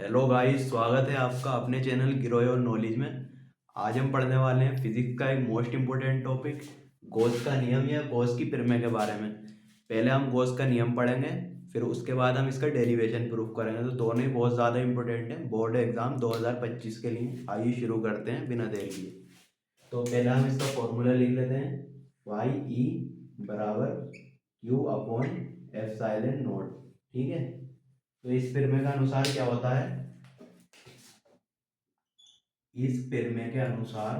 Hello guys, स्वागत है आपका अपने चैनल ग्रो योर नॉलेज में। आज हम पढ़ने वाले हैं फिजिक्स का एक मोस्ट इम्पोर्टेंट टॉपिक, गॉस का नियम या गॉस की प्रमेय के बारे में। पहले हम गॉस का नियम पढ़ेंगे, फिर उसके बाद हम इसका डेरिवेशन प्रूफ करेंगे। तो दोनों ही बहुत ज़्यादा इंपॉर्टेंट हैं बोर्ड एग्जाम 2025 के लिए। आइए शुरू करते हैं बिना देर किए। तो पहले हम इसका फॉर्मूला लिख लेते हैं। वाई ई बराबर क्यू अपॉन एप्सिलॉन नॉट। ठीक है, तो इस प्रमेय का अनुसार क्या होता है? इस प्रमेय के अनुसार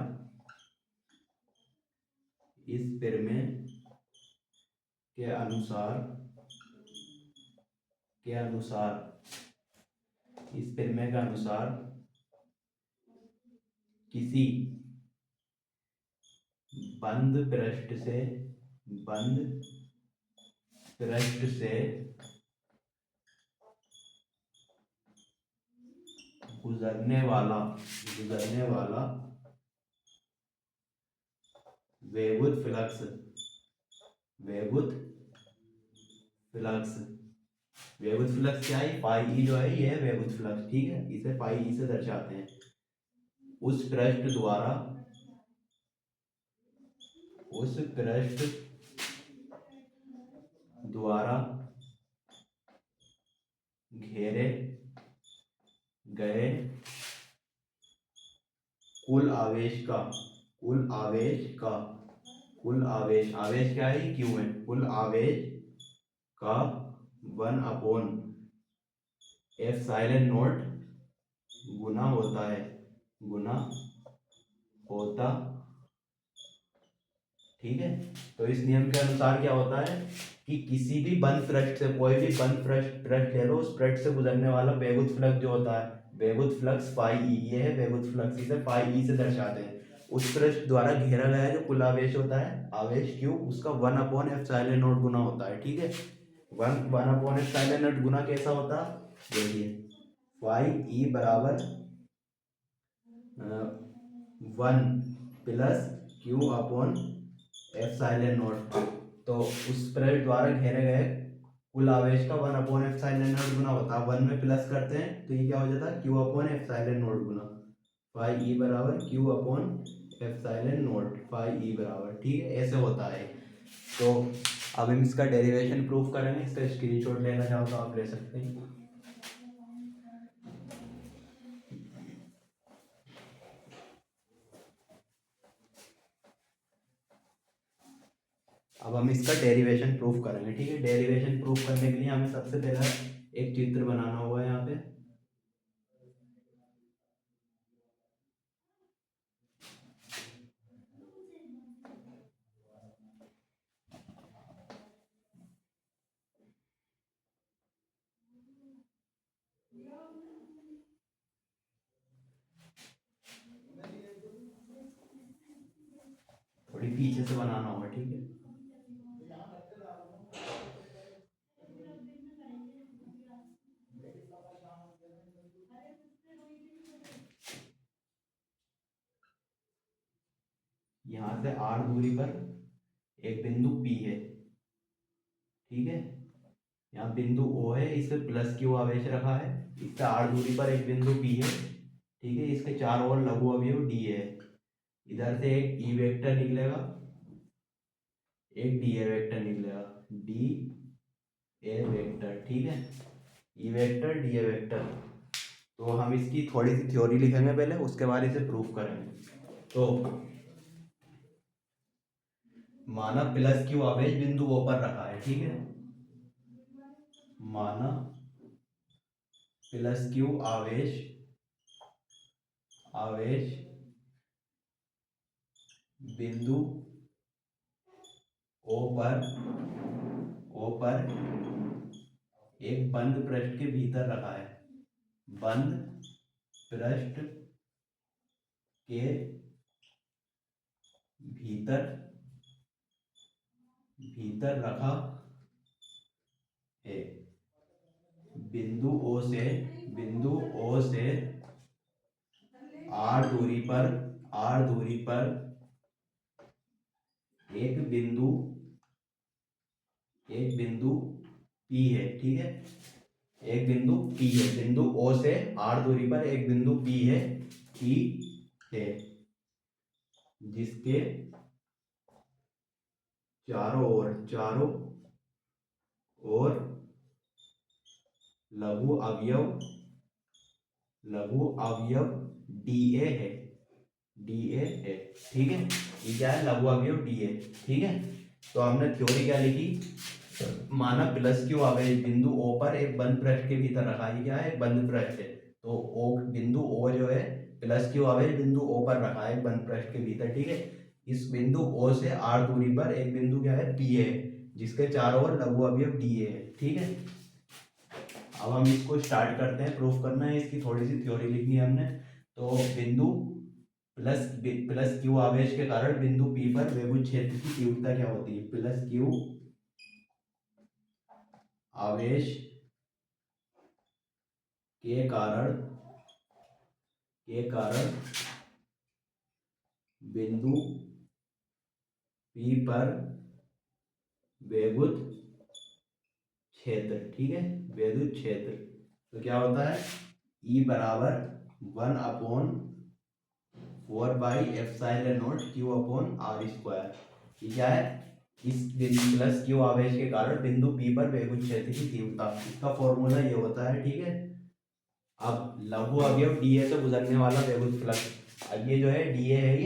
इस प्रमेय के अनुसार के अनुसार इस प्रमेय के अनुसार किसी बंद पृष्ठ से बंद पृष्ठ से गुजरने वाला वेवुत फ्लक्स वेवुत फ्लक्स वेवुत फ्लक्स क्या है? पाई ई जो है ये है वेवुत फ्लक्स। ठीक है, इसे पाई ई से दर्शाते हैं। उस पृष्ठ द्वारा उस पृष्ठ द्वारा घेरे गए कुल आवेश का कुल आवेश का कुल आवेश आवेश क्या है? क्यू है। कुल आवेश का 1 अपॉन एप्सिलॉन नॉट गुना होता है गुना होता। ठीक है, तो इस नियम के अनुसार क्या होता है कि किसी भी बंद पृष्ठ से, कोई भी बंद पृष्ठ ले लो, उस पृष्ठ से गुजरने वाला वेगुत फ्लक्स जो होता है, वेगुत फ्लक्स पाई ई, ये है वेगुत फ्लक्स, इसे पाई ई से दर्शाते हैं। उस पृष्ठ द्वारा घेरा गया जो कुल आवेश होता है, आवेश क्यू, उसका 1/एप्सिलॉन नॉट गुना होता है। ठीक है, 1/एप्सिलॉन नॉट गुना कैसा होता है? देखिए, पाई ई बराबर 1 plus Q upon epsilon not. तो उस पृष्ठ द्वारा घेरे गए कुल आवेश का 1/एप्सिलॉन नॉट गुना होता है। 1 में प्लस करते हैं तो ये क्या हो जाता है? Q/एप्सिलॉन नॉट गुना फाई ई बराबर Q/एप्सिलॉन नॉट फाई ई बराबर। ठीक है, ऐसे होता है। तो अब हम इसका डेरिवेशन प्रूफ करेंगे। इसका स्क्रीनशॉट लेना चाहो तो आप ले सकते हैं। अब हम इसका डेरिवेशन प्रूफ करेंगे। ठीक है, डेरिवेशन प्रूफ करने के लिए हमें सबसे पहला एक चित्र बनाना होगा। यहाँ पे थोड़ी पीछे से बनाना होगा। ठीक है, यहाँ से r दूरी पर एक बिंदु P है। ठीक है, यहाँ बिंदु O है, इस पे प्लस क्यू आवेश रखा है। इससे r दूरी पर एक बिंदु P है। ठीक है, इसके चारों ओर लघु अवयव d है। इधर से एक E वेक्टर निकलेगा, एक dA वेक्टर निकलेगा, डी ए वेक्टर। ठीक है, E वेक्टर dA वेक्टर। तो हम इसकी थोड़ी सी थ्योरी लिखेंगे पहले, उसके बाद इसे प्रूफ करेंगे। तो माना प्लस क्यू आवेश बिंदु O पर रखा है। ठीक है, माना प्लस क्यू आवेश आवेश बिंदु ओ पर एक बंद पृष्ठ के भीतर रखा है। बंद पृष्ठ के भीतर भीतर रखा है। बिंदु ओ से आर दूरी पर एक बिंदु P है। ठीक है, एक बिंदु P है, बिंदु O से R दूरी पर एक बिंदु P है, P है, जिसके चारों ओर लघु अवयव DA है, DA है। ठीक है, ये क्या है, लघु अवयव DA। ठीक है, तो हमने थ्योरी क्या लिखी, माना प्लस क्यू आवेश बिंदु O पर एक बंद पृष्ठ के भीतर रखा है। क्या है, बंद पृष्ठ है। तो O बिंदु O जो है प्लस क्यू आवेश बिंदु O पर रखा है बंद पृष्ठ के भीतर। ठीक है, इस बिंदु O से R दूरी पर एक बिंदु क्या है, P है, जिसके चारों ओर लघु अवयव DA है। ठीक है, अब हम इसको स्टार्ट करते हैं, प्रूफ करना है, इसकी थोड़ी सी थ्योरी लिखनी है हमने। तो बिंदु प्लस क्यू आवेश के कारण बिंदु P पर विभुज क्षेत्र की तीव्रता क्या होती है, प्लस क्यू आवेश के कारण बिंदु P पर विद्युत क्षेत्र। ठीक है, विद्युत क्षेत्र तो क्या होता है, E बराबर 1/4 Q अपॉन R स्क्वायर। क्या है, इस बिंदु प्लस क्यू आवेश के कारण बिंदु P पर विद्युत क्षेत्र की तीव्रता, इसका फॉर्मूला ये होता है। ठीक है, अब लघु अवयव DA से गुजरने वाला विद्युत फ्लक्स, अब ये जो है DA है,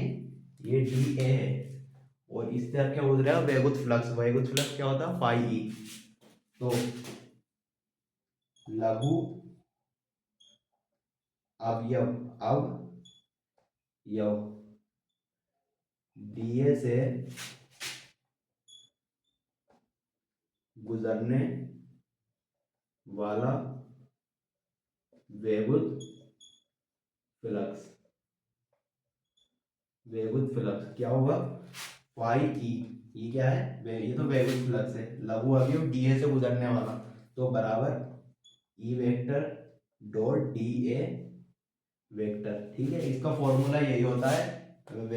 ये DA है, और इस तरफ क्या गुजर रहा है, विद्युत फ्लक्स क्या होता है, फाई E। तो लघु अवयव DA से गुजरने वाला विद्युत फ्लक्स क्या होगा, फाई E। ये क्या है, ये तो विद्युत फ्लक्स है, लघु अवयव DA से गुजरने वाला, तो बराबर E vector dot DA vector. ठीक है, इसका फॉर्मूला यही होता है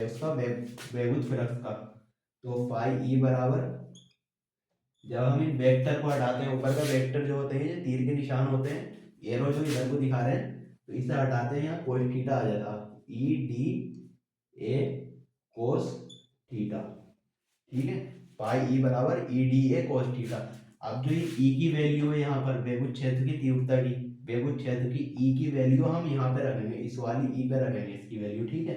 उसका विद्युत फ्लक्स का। तो फाई E बराबर, जब हम इन वेक्टर को हटाते हैं, ऊपर का वेक्टर जो होते हैं, ये तीर के निशान होते हैं, एरो जो इधर को दिखा रहे हैं, तो इसे हटाते हैं, यहाँ कोस थीटा आ जाता, EDA कोस थीटा। ठीक है, पाई E बराबर EDA कोस थीटा। अब जो ये E की वैल्यू है यहाँ पर विद्युत क्षेत्र की तीव्रता की, विद्युत क्षेत्र की E की वैल्यू हम यहाँ पे रखेंगे, इस वाली E पे रखेंगे इसकी वैल्यू। ठीक है,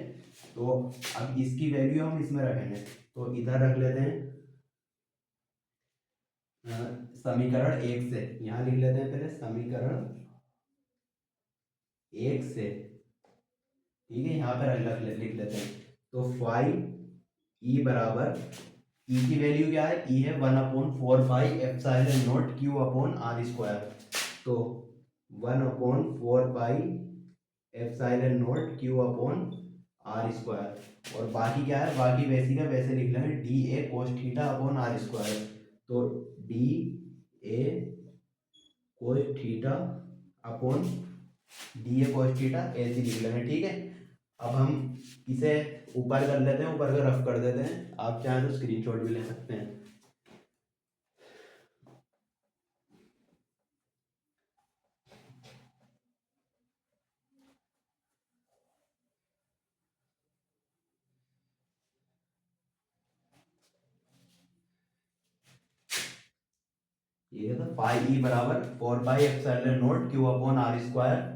तो अब इसकी वैल्यू हम इसमें रखेंगे, तो इधर रख लेते हैं समीकरण 1 से, यहाँ लिख लेते हैं पहले समीकरण 1 से। ठीक है, यहाँ पर लिख लेते हैं, तो फाई E बराबर, E की वैल्यू क्या है, E है 1/4 Q अपॉन R स्क्वायर। तो 1/4 Q अपॉन R स्क्वायर, और बाकी क्या है, बाकी वैसी का वैसे लिख लेंगे, DA कोस थीटा अपॉन R स्क्वायर। तो DA कोस theta upon DA cos theta ऐसे लिख लेंगे। ठीक है, अब हम इसे ऊपर कर लेते हैं, ऊपर का रफ कर देते हैं, आप चाहें तो स्क्रीनशॉट भी ले सकते हैं। ये था पाई E बराबर 4/0 Q upon R square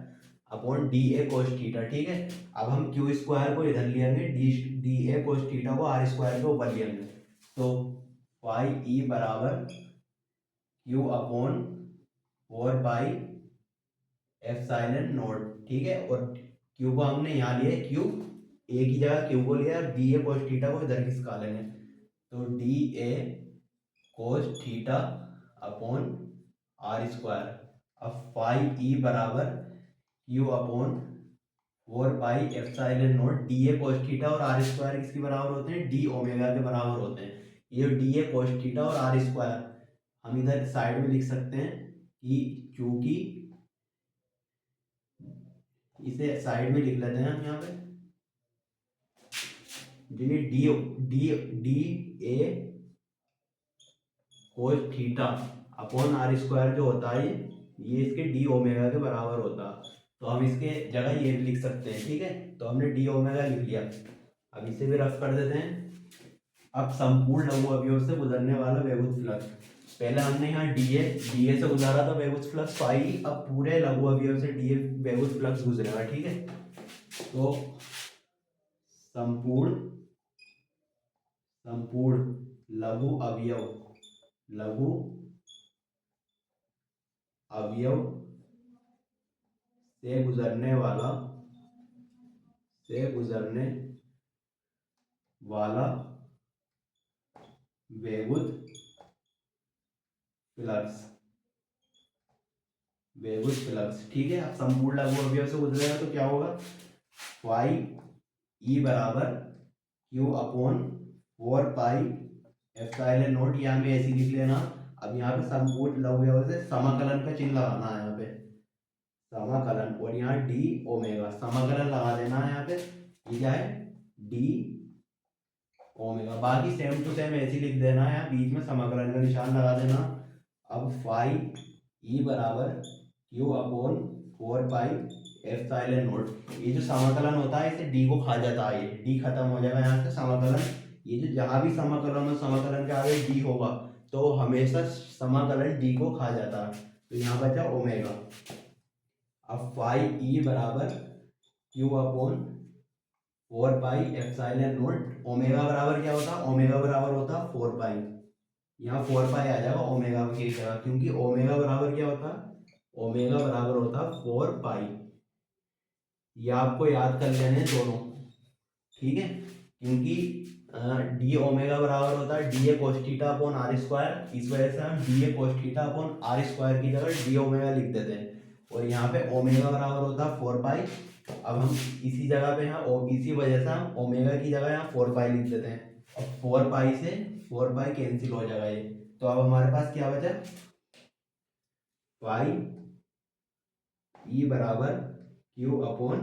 upon DA cos theta. ठीक है, अब हम Q स्क्वायर को इधर ले आएंगे, DA कोस थीटा को R स्क्वायर के ऊपर ले आएंगे, तो पाई E बराबर Q अपॉन 4/0। ठीक है, और Q को हमने यहाँ लिया, Q A की जगह Q को लिया, DA कोस थीटा को इधर खिसका लेंगे, तो DA कोस थीटा अपॉन R स्क्वायर। अब फाई E बराबर Q upon 4/0 DA cos theta, और R स्क्वायर किसके बराबर होते हैं, D ओमेगा के बराबर होते हैं। ये DA कोस थीटा और R स्क्वायर हम इधर साइड में लिख सकते हैं, कि चूंकि इसे साइड में लिख लेते हैं हम यहाँ पे, DA कोस थीटा अपॉन R स्क्वायर जो होता है, ये इसके डी ओमेगा के बराबर होता। तो हम इसके जगह ये भी लिख सकते हैं, ठीक है। तो हमने डी ओमेगा लिख लिया। अब इसे भी रफ कर देते हैं। अब संपूर्ण लघु अवयव से गुजरने वाला वैद्युत फ्लक्स, पहले हमने यहाँ डीए से गुजारा था वैद्युत फ्लक्स फाई, अब पूरे लघु अवयव से डीए वैद्युत फ्लक्स गुजरेगा, ठीक है। तो संपूर्ण लघु अवयव से गुजरने वाला वैद्युत फ्लक्स, ठीक है। अब संपूर्ण लघु अवयव से गुजरेगा तो क्या होगा, फाई ई बराबर Q upon 4 pi epsilon not, यहाँ पे ऐसी लिख लेना। अब यहाँ पे संपूर्ण लघु अवयव से समाकलन का चिन्ह लगाना है, यहाँ पे समाकलन, और यहाँ डी ओमेगा समाकलन लगा देना है यहाँ पे। ये क्या है, डी ओमेगा, बाकी सेम टू सेम ऐसे लिख देना है, यहाँ बीच में समाकलन का निशान लगा देना। अब फाई ई बराबर Q upon 4 pi epsilon not, ये जो समाकलन होता है इसे डी को खा जाता है, ये डी खत्म हो जाएगा यहाँ से समाकलन। ये जो जहाँ भी समाकलन हो, समाकलन के आगे डी होगा तो हमेशा समाकलन डी को खा जाता है। तो यहाँ बचा ओमेगा। अब फाई ई बराबर Q upon 4 pi epsilon not, omega बराबर क्या होता, ओमेगा बराबर होता 4 पाई, यहाँ 4 पाई आ जाएगा ओमेगा की जगह, क्योंकि ओमेगा बराबर क्या होता, ओमेगा बराबर होता 4 पाई। ये आपको याद कर लेने दोनों, ठीक है, क्योंकि डी ओमेगा बराबर होता है D A cos theta upon R square, इस वजह से हम D A cos theta upon R square की जगह डी ओमेगा लिख देते हैं। और यहाँ पे ओमेगा बराबर होता है 4 पाई। अब हम इसी जगह पे यहाँ इसी वजह से हम ओमेगा की जगह यहाँ 4 पाई लिख देते हैं। अब 4 पाई से 4 पाई कैंसिल हो जाएगा ये, तो अब हमारे पास क्या बचा, पाई ई बराबर क्यू अपॉन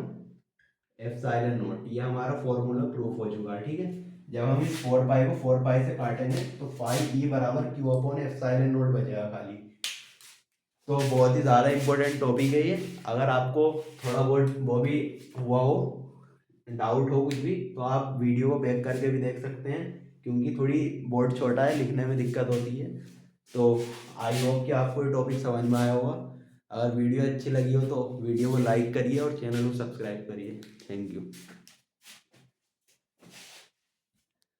एप्सिलॉन नॉट, ये हमारा फॉर्मूला प्रूफ हो चुका है, ठीक है। जब हम इस 4 पाई को 4 पाई से काटेंगे तो फाई ई बराबर क्यू अपॉन एप्सिलॉन नॉट बचेगा खाली। तो बहुत ही ज़्यादा इंपॉर्टेंट टॉपिक है ये। अगर आपको थोड़ा बहुत वो भी हुआ हो, डाउट हो कुछ भी, तो आप वीडियो को बैक करके भी देख सकते हैं, क्योंकि थोड़ी बोर्ड छोटा है, लिखने में दिक्कत होती है। तो आई होप कि आपको ये टॉपिक समझ में आया होगा। अगर वीडियो अच्छी लगी हो तो वीडियो को लाइक करिए और चैनल को सब्सक्राइब करिए। Thank you.